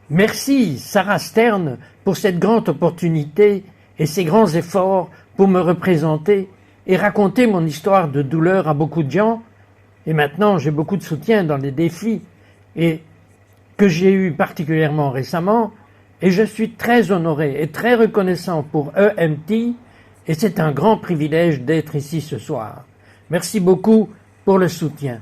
Merci Sarah Stern pour cette grande opportunité et ces grands efforts pour me représenter et raconter mon histoire de douleur à beaucoup de gens. Et maintenant, j'ai beaucoup de soutien dans les défis et que j'ai eu particulièrement récemment. Et je suis très honoré et très reconnaissant pour EMT et c'est un grand privilège d'être ici ce soir. Merci beaucoup pour le soutien.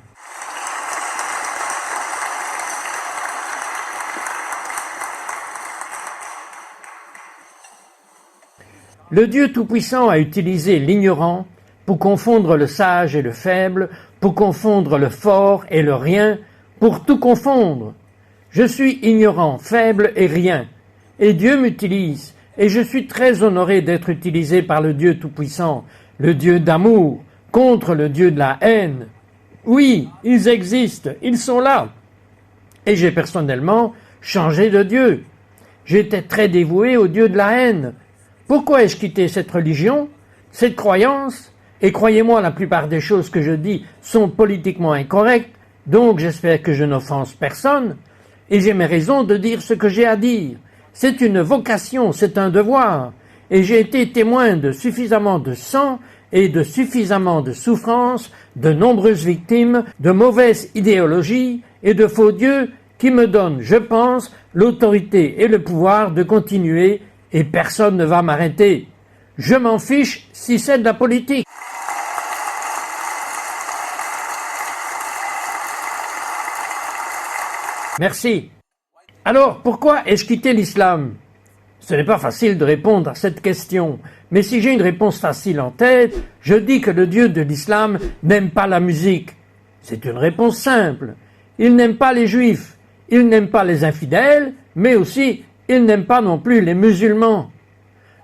Le Dieu Tout-Puissant a utilisé l'ignorant pour confondre le sage et le faible, pour confondre le fort et le rien, pour tout confondre. Je suis ignorant, faible et rien, et Dieu m'utilise, et je suis très honoré d'être utilisé par le Dieu Tout-Puissant, le Dieu d'amour, contre le Dieu de la haine. Oui, ils existent, ils sont là. Et j'ai personnellement changé de Dieu. J'étais très dévoué au Dieu de la haine. Pourquoi ai-je quitté cette religion, cette croyance? Et croyez-moi, la plupart des choses que je dis sont politiquement incorrectes, donc j'espère que je n'offense personne, et j'ai mes raisons de dire ce que j'ai à dire. C'est une vocation, c'est un devoir, et j'ai été témoin de suffisamment de sang et de suffisamment de souffrances, de nombreuses victimes, de mauvaises idéologies et de faux dieux qui me donnent, je pense, l'autorité et le pouvoir de continuer et personne ne va m'arrêter. Je m'en fiche si c'est de la politique. Merci. Alors, pourquoi ai-je quitté l'islam? Ce n'est pas facile de répondre à cette question, mais si j'ai une réponse facile en tête, je dis que le Dieu de l'islam n'aime pas la musique. C'est une réponse simple. Il n'aime pas les juifs, il n'aime pas les infidèles, mais aussi il n'aime pas non plus les musulmans.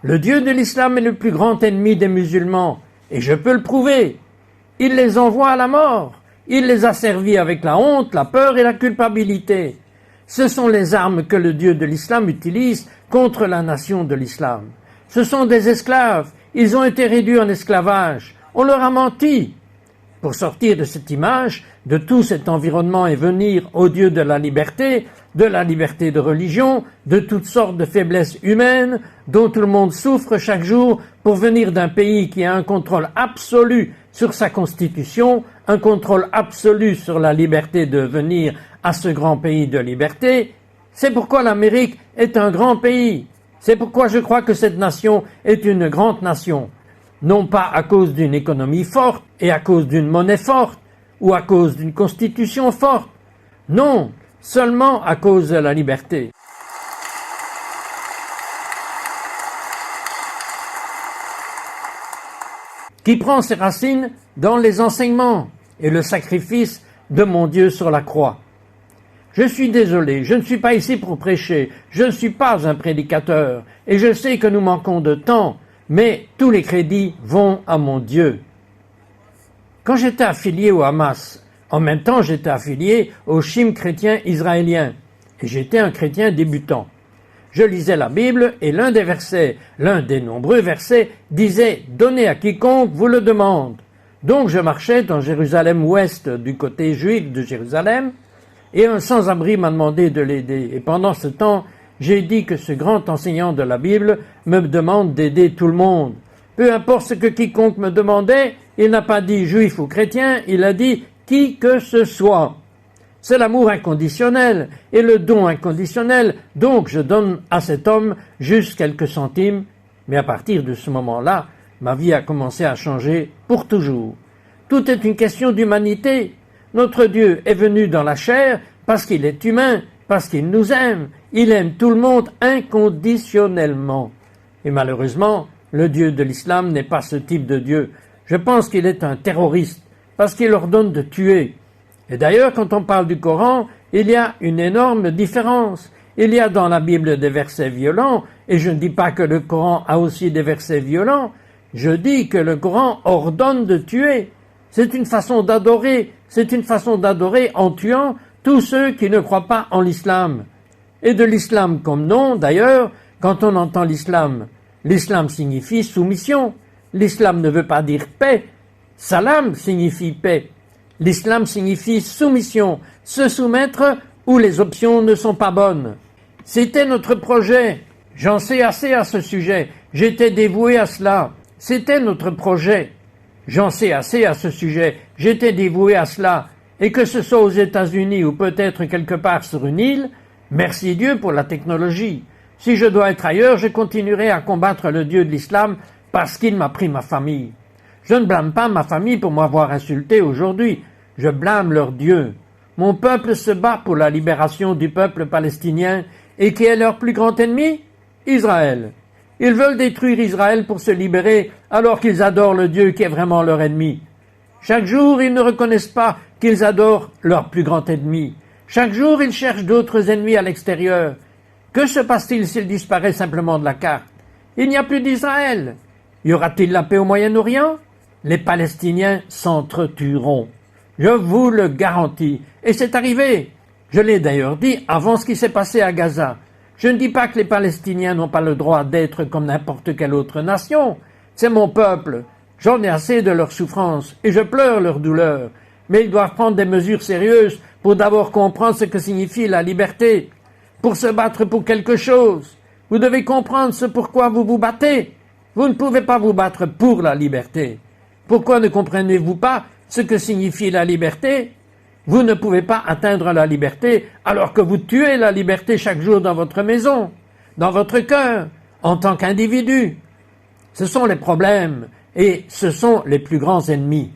Le Dieu de l'islam est le plus grand ennemi des musulmans, et je peux le prouver. Il les envoie à la mort. Il les a servis avec la honte, la peur et la culpabilité. Ce sont les armes que le Dieu de l'islam utilise contre la nation de l'islam. Ce sont des esclaves. Ils ont été réduits en esclavage. On leur a menti. Pour sortir de cette image, de tout cet environnement et venir au Dieu de la liberté de religion, de toutes sortes de faiblesses humaines, dont tout le monde souffre chaque jour, pour venir d'un pays qui a un contrôle absolu sur sa constitution, un contrôle absolu sur la liberté de venir à ce grand pays de liberté. C'est pourquoi l'Amérique est un grand pays. C'est pourquoi je crois que cette nation est une grande nation. Non pas à cause d'une économie forte et à cause d'une monnaie forte ou à cause d'une constitution forte. Non, seulement à cause de la liberté. Qui prend ses racines dans les enseignements et le sacrifice de mon Dieu sur la croix. Je suis désolé, je ne suis pas ici pour prêcher, je ne suis pas un prédicateur, et je sais que nous manquons de temps, mais tous les crédits vont à mon Dieu. Quand j'étais affilié au Hamas, en même temps j'étais affilié au Shin chrétien israélien, et j'étais un chrétien débutant. Je lisais la Bible et l'un des nombreux versets disait « Donnez à quiconque vous le demande ». Donc je marchais dans Jérusalem-Ouest, du côté juif de Jérusalem, et un sans-abri m'a demandé de l'aider. Et pendant ce temps, j'ai dit que ce grand enseignant de la Bible me demande d'aider tout le monde. Peu importe ce que quiconque me demandait, il n'a pas dit juif ou chrétien, il a dit qui que ce soit. C'est l'amour inconditionnel et le don inconditionnel, donc je donne à cet homme juste quelques centimes, mais à partir de ce moment-là, ma vie a commencé à changer pour toujours. Tout est une question d'humanité. Notre Dieu est venu dans la chair parce qu'il est humain, parce qu'il nous aime. Il aime tout le monde inconditionnellement. Et malheureusement, le Dieu de l'islam n'est pas ce type de Dieu. Je pense qu'il est un terroriste, parce qu'il ordonne de tuer. Et d'ailleurs, quand on parle du Coran, il y a une énorme différence. Il y a dans la Bible des versets violents, et je ne dis pas que le Coran a aussi des versets violents, je dis que le Coran ordonne de tuer. C'est une façon d'adorer en tuant tous ceux qui ne croient pas en l'islam. Et de l'islam comme nom, d'ailleurs, quand on entend l'islam, l'islam signifie soumission. L'islam ne veut pas dire paix. Salam signifie paix. L'islam signifie soumission, se soumettre où les options ne sont pas bonnes. C'était notre projet. J'en sais assez à ce sujet. J'étais dévoué à cela. C'était notre projet. J'en sais assez à ce sujet. J'étais dévoué à cela. Et que ce soit aux États-Unis ou peut-être quelque part sur une île, merci Dieu pour la technologie. Si je dois être ailleurs, je continuerai à combattre le Dieu de l'islam parce qu'il m'a pris ma famille. Je ne blâme pas ma famille pour m'avoir insulté aujourd'hui. Je blâme leur Dieu. Mon peuple se bat pour la libération du peuple palestinien et qui est leur plus grand ennemi? Israël. Ils veulent détruire Israël pour se libérer alors qu'ils adorent le Dieu qui est vraiment leur ennemi. Chaque jour, ils ne reconnaissent pas qu'ils adorent leur plus grand ennemi. Chaque jour, ils cherchent d'autres ennemis à l'extérieur. Que se passe-t-il s'il disparaît simplement de la carte? Il n'y a plus d'Israël. Y aura-t-il la paix au Moyen-Orient? Les Palestiniens s'entretueront. Je vous le garantis. Et c'est arrivé. Je l'ai d'ailleurs dit avant ce qui s'est passé à Gaza. Je ne dis pas que les Palestiniens n'ont pas le droit d'être comme n'importe quelle autre nation. C'est mon peuple. J'en ai assez de leur souffrance et je pleure leur douleur. Mais ils doivent prendre des mesures sérieuses pour d'abord comprendre ce que signifie la liberté, pour se battre pour quelque chose. Vous devez comprendre ce pourquoi vous vous battez. Vous ne pouvez pas vous battre pour la liberté. Pourquoi ne comprenez-vous pas ce que signifie la liberté? Vous ne pouvez pas atteindre la liberté alors que vous tuez la liberté chaque jour dans votre maison, dans votre cœur, en tant qu'individu. Ce sont les problèmes et ce sont les plus grands ennemis.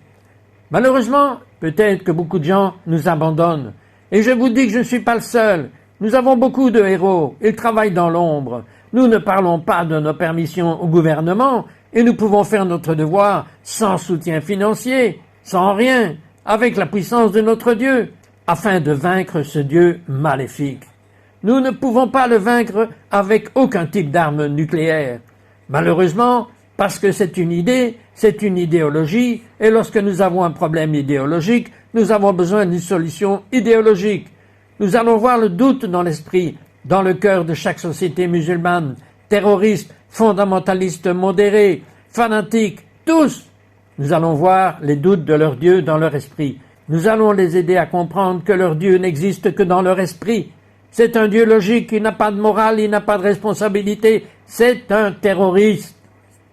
Malheureusement, peut-être que beaucoup de gens nous abandonnent. Et je vous dis que je ne suis pas le seul. Nous avons beaucoup de héros. Ils travaillent dans l'ombre. Nous ne parlons pas de nos permissions au gouvernement et nous pouvons faire notre devoir sans soutien financier, sans rien, avec la puissance de notre Dieu, afin de vaincre ce Dieu maléfique. Nous ne pouvons pas le vaincre avec aucun type d'arme nucléaire. Malheureusement, parce que c'est une idée, c'est une idéologie, et lorsque nous avons un problème idéologique, nous avons besoin d'une solution idéologique. Nous allons voir le doute dans l'esprit, dans le cœur de chaque société musulmane, terroristes, fondamentalistes modérés, fanatiques, tous. Nous allons voir les doutes de leur Dieu dans leur esprit. Nous allons les aider à comprendre que leur Dieu n'existe que dans leur esprit. C'est un Dieu logique, il n'a pas de morale, il n'a pas de responsabilité, c'est un terroriste.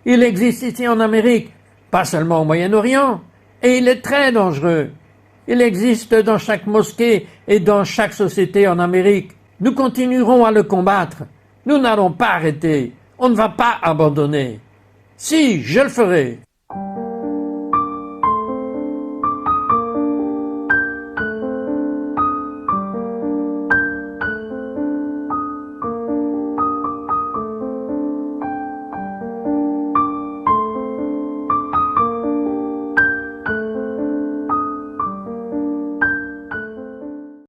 Il existe ici en Amérique, pas seulement au Moyen-Orient, et il est très dangereux. Il existe dans chaque mosquée et dans chaque société en Amérique. Nous continuerons à le combattre. Nous n'allons pas arrêter. On ne va pas abandonner. Si, je le ferai.